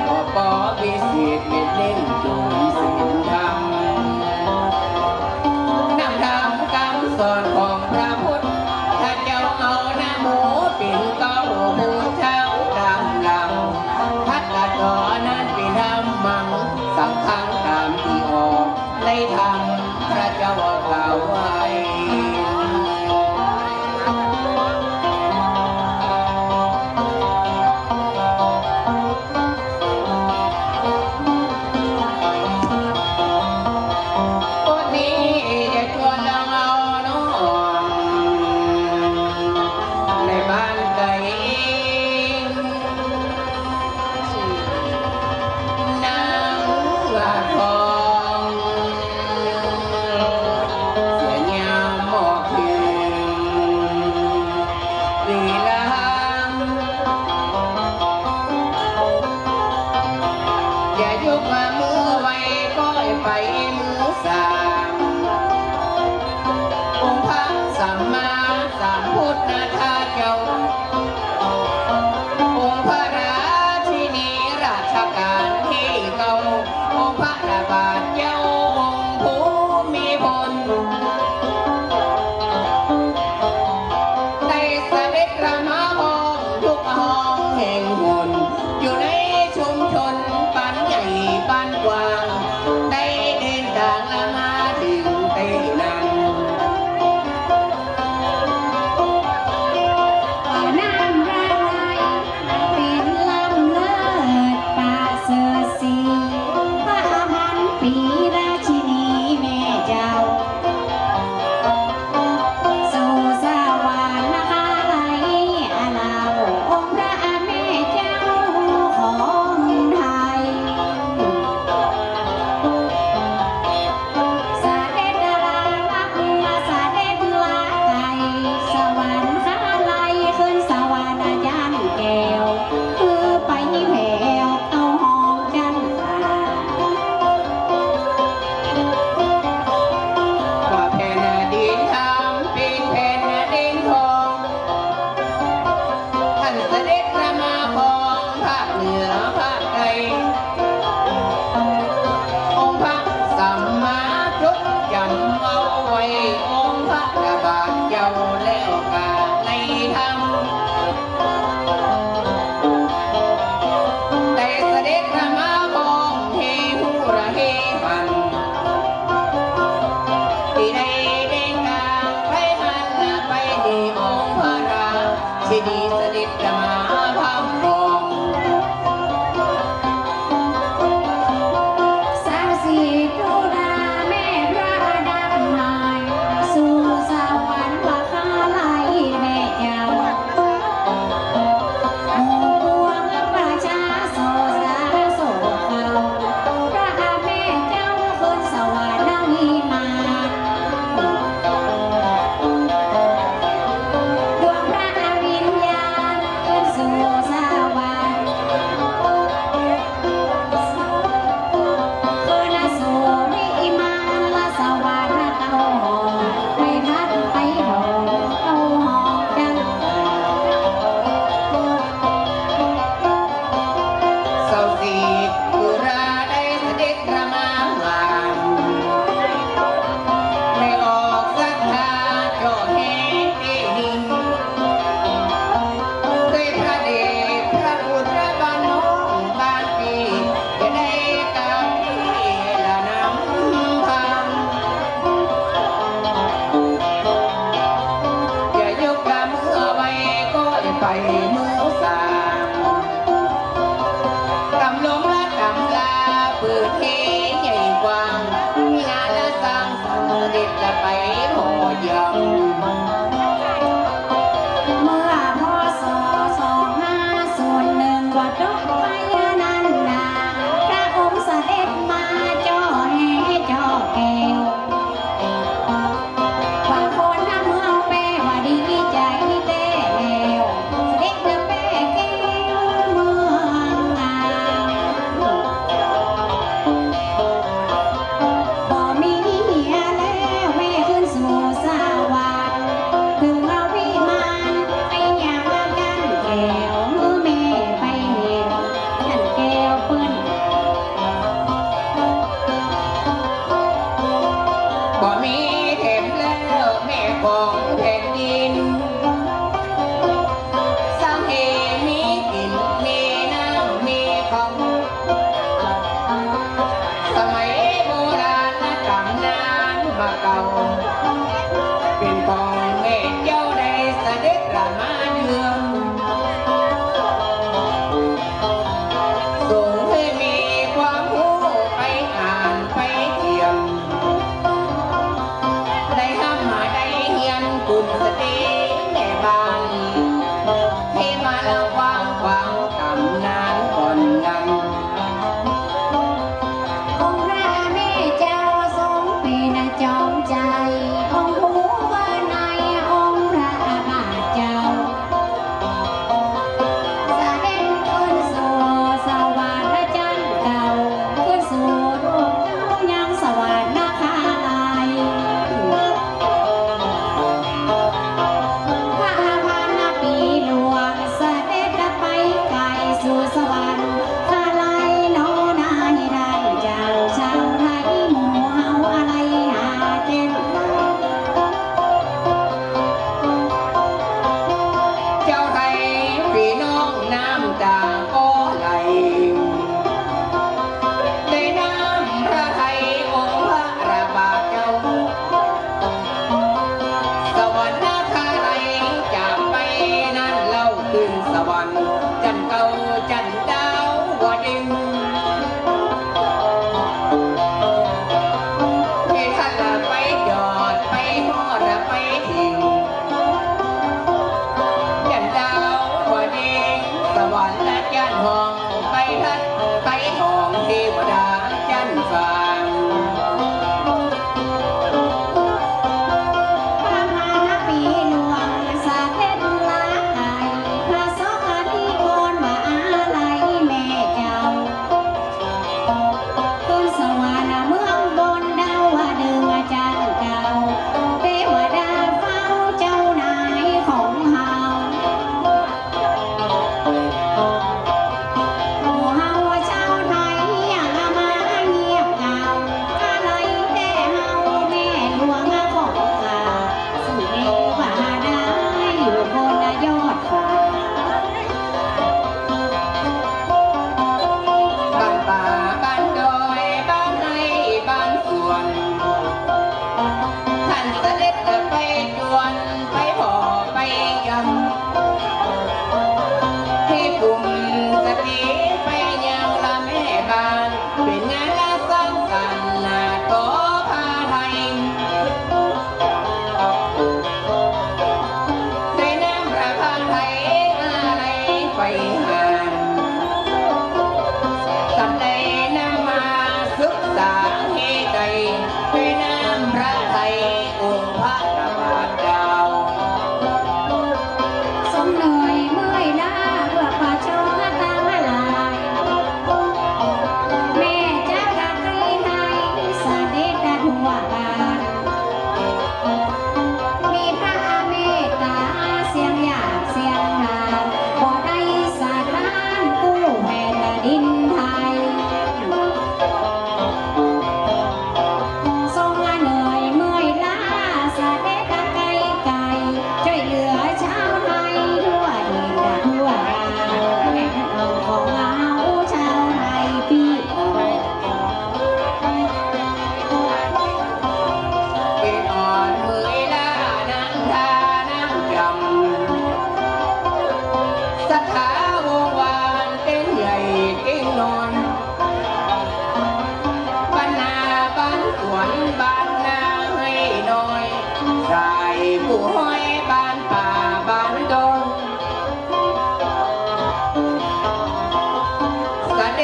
ปอปอพิเศษเม็ดเล่นจงศีลธรรมนำธรรมคำสอนของพระพุทธถ้าเจ้าเอาหน้าหมูเป็นเก้าหูช้างดำหลังพัดกระต่อนั้นเป็นธรรมังสังฆังตามที่ออกในธรรมพระเจ้ากล่าวไว้ไปมือสามองค์พระสัมมาสัมพุทธทาสเจ้าองค์พระราชินีราชการที่เก่าองค์พระราบาทเจ้าองค์ภูมิพลได้เสด็จกระมาห้องทุกห้องแห่งหนอยู่ในชุมชนปานใหญ่ปานกว้างดังละมาถึงเตนันน้ำระไหลเป็นลำเลิศป่าเสือสีพระอภั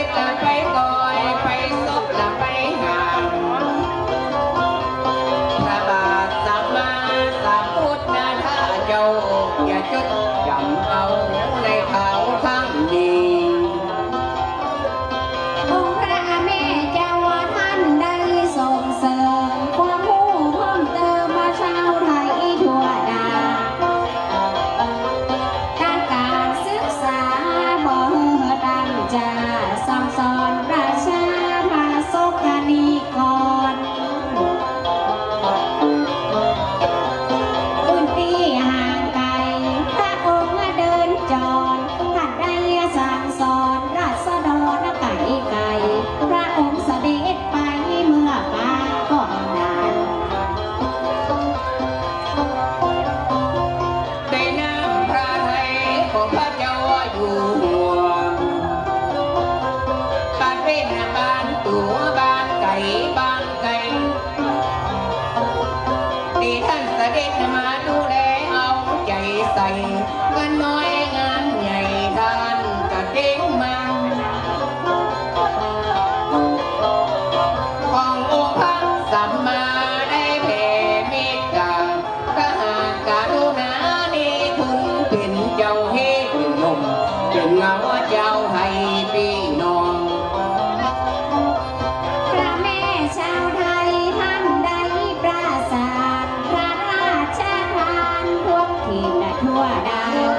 ด็จละไปก่อยไปซบละไปหางพระบาทสัมมาสัมพุทธนะถ้าเจ้าอย่าจดจำเอาในข่าวข้างดี องค์พระแม่เจ้าท่านได้ส่งเสริมความรู้เพิ่มเติมมาชาวไทยทั่วดาการศึกษาบ่ตั้งใจสั่งสอนประชาพาสกนิกรพื้นที่ห่างไกลพระองค์เดินจรท่านได้สั่งสอนราษฎรไก่พระองค์เสด็จไปเมื่อปางก่อนนาน ได้น้ำพระทัยของพระเจ้าอยู่หัวบ้านเป็นบ้านตัวบ้านไก่บ้านไก่ที่ท่านเสด็จมาดูแลเอาใจใส่งานน้อยงานใหญ่ท่านก็เด้งมาขององค์พระสัมมาได้แผ่เมตตากหากรุณานิคุณเป็นเจ้าเฮเป็นนมเป็นเงาเจ้าไทยพี่น้อง พระแม่ชาวไทยท่านได้ประสานพระราชทานทั่วถิ่นทั่วดาว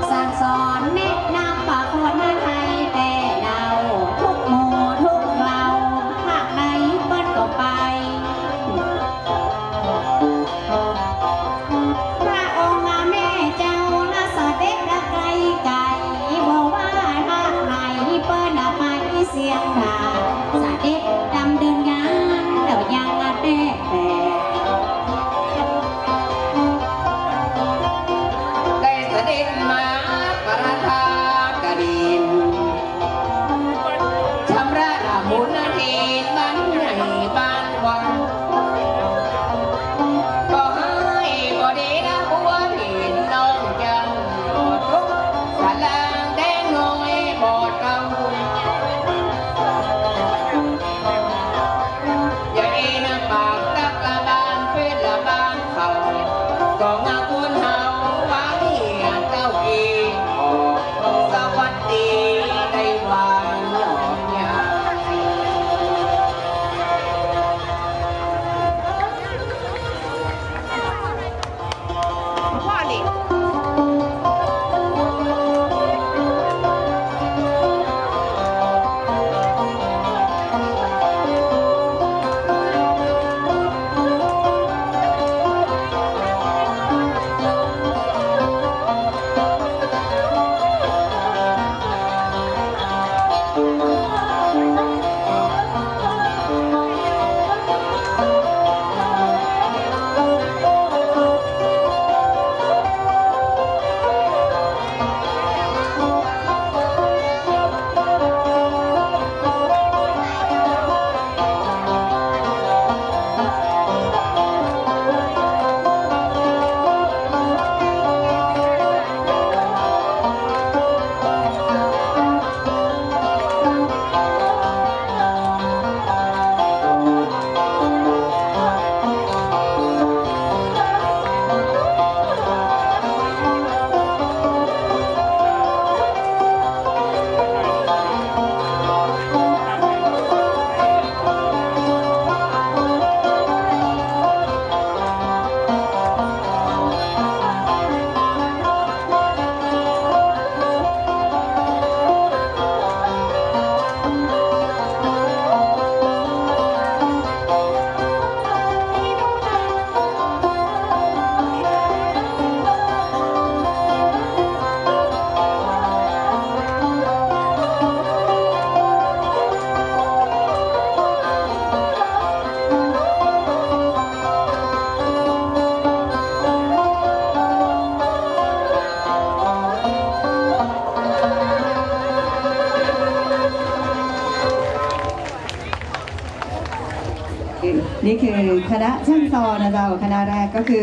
สั่งสอนแนะนำประคนไทยแต่เราทุกหมู่ทุกเหล่าภาคไหนเปิดก็ไป พระองค์แม่เจ้าละเสด็จละไกลไกลบอกว่าทางไหนเปิ้นไปเสียงทางเสด็จดำเดินงานเดี๋ยวยังแต่ ได้เสด็จมาประทากดินชำระบุญทินบ้านใหญ่บ้านวังก็ให้ก็ดีนะผัวพี่น้องจังทุกสลางแดงน้อยบอดเก่าอย่าเอ็นปากตักละบานเป็นละบานเขาก็งาคุณเฮาไว้เจ้าเองสวัสดีได้วางหลอกยา นี่คือคณะช่างซอนะเจ้าคณะแรกก็คือ